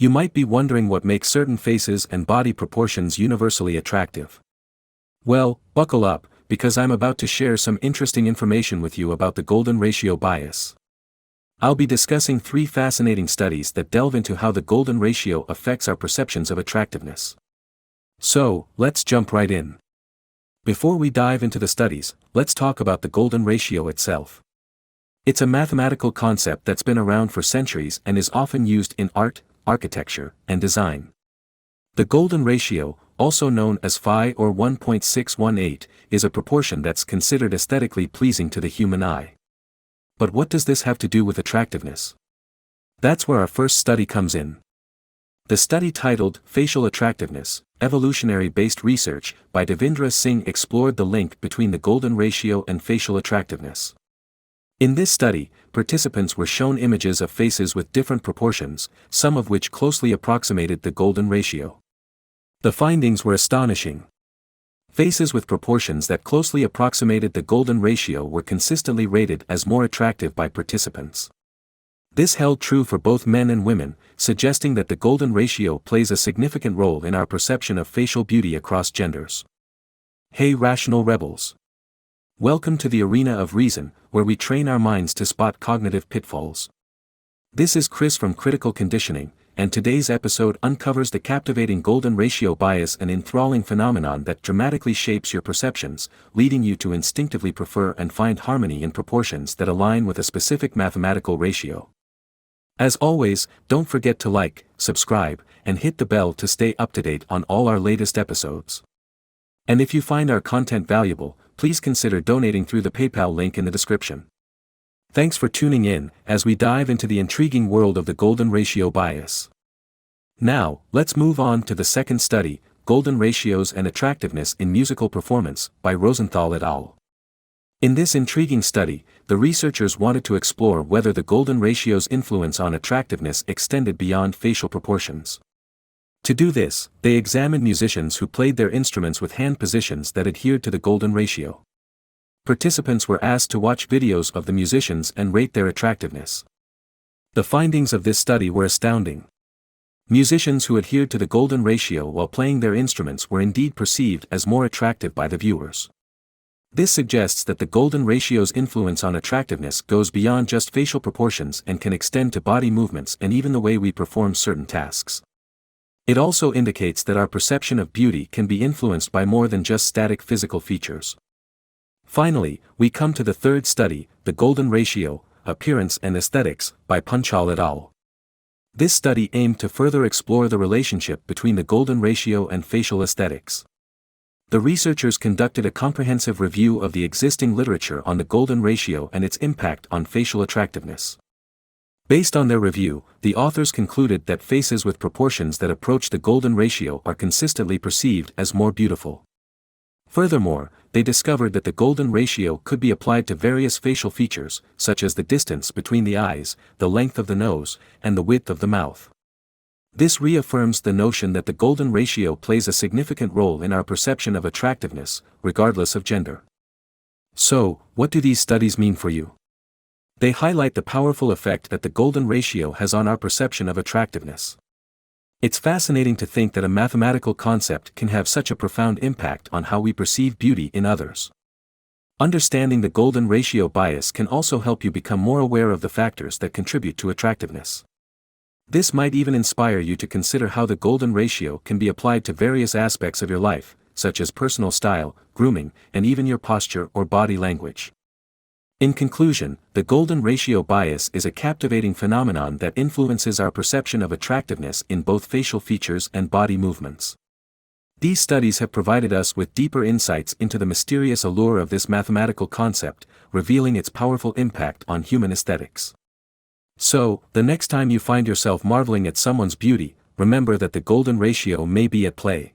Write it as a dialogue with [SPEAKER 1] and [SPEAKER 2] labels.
[SPEAKER 1] You might be wondering what makes certain faces and body proportions universally attractive. Well, buckle up, because I'm about to share some interesting information with you about the golden ratio bias. I'll be discussing 3 fascinating studies that delve into how the golden ratio affects our perceptions of attractiveness. So, let's jump right in. Before we dive into the studies, let's talk about the golden ratio itself. It's a mathematical concept that's been around for centuries and is often used in art, architecture, and design. The golden ratio, also known as phi or 1.618, is a proportion that's considered aesthetically pleasing to the human eye. But what does this have to do with attractiveness? That's where our first study comes in. The study titled Facial Attractiveness, Evolutionary-Based Research by Devendra Singh explored the link between the golden ratio and facial attractiveness. In this study, participants were shown images of faces with different proportions, some of which closely approximated the golden ratio. The findings were astonishing. Faces with proportions that closely approximated the golden ratio were consistently rated as more attractive by participants. This held true for both men and women, suggesting that the golden ratio plays a significant role in our perception of facial beauty across genders. Hey rational rebels! Welcome to the arena of reason, where we train our minds to spot cognitive pitfalls. This is Chris from Critical Conditioning, and today's episode uncovers the captivating golden ratio bias, an enthralling phenomenon that dramatically shapes your perceptions, leading you to instinctively prefer and find harmony in proportions that align with a specific mathematical ratio. As always, don't forget to like, subscribe, and hit the bell to stay up to date on all our latest episodes. And if you find our content valuable, please consider donating through the PayPal link in the description. Thanks for tuning in, as we dive into the intriguing world of the golden ratio bias. Now, let's move on to the second study, Golden Ratios and Attractiveness in Musical Performance, by Rosenthal et al. In this intriguing study, the researchers wanted to explore whether the golden ratio's influence on attractiveness extended beyond facial proportions. To do this, they examined musicians who played their instruments with hand positions that adhered to the golden ratio. Participants were asked to watch videos of the musicians and rate their attractiveness. The findings of this study were astounding. Musicians who adhered to the golden ratio while playing their instruments were indeed perceived as more attractive by the viewers. This suggests that the golden ratio's influence on attractiveness goes beyond just facial proportions and can extend to body movements and even the way we perform certain tasks. It also indicates that our perception of beauty can be influenced by more than just static physical features. Finally, we come to the third study, the Golden Ratio, Appearance and Aesthetics, by Punchal et al. This study aimed to further explore the relationship between the golden ratio and facial aesthetics. The researchers conducted a comprehensive review of the existing literature on the golden ratio and its impact on facial attractiveness. Based on their review, the authors concluded that faces with proportions that approach the golden ratio are consistently perceived as more beautiful. Furthermore, they discovered that the golden ratio could be applied to various facial features, such as the distance between the eyes, the length of the nose, and the width of the mouth. This reaffirms the notion that the golden ratio plays a significant role in our perception of attractiveness, regardless of gender. So, what do these studies mean for you? They highlight the powerful effect that the golden ratio has on our perception of attractiveness. It's fascinating to think that a mathematical concept can have such a profound impact on how we perceive beauty in others. Understanding the golden ratio bias can also help you become more aware of the factors that contribute to attractiveness. This might even inspire you to consider how the golden ratio can be applied to various aspects of your life, such as personal style, grooming, and even your posture or body language. In conclusion, the golden ratio bias is a captivating phenomenon that influences our perception of attractiveness in both facial features and body movements. These studies have provided us with deeper insights into the mysterious allure of this mathematical concept, revealing its powerful impact on human aesthetics. So, the next time you find yourself marveling at someone's beauty, remember that the golden ratio may be at play.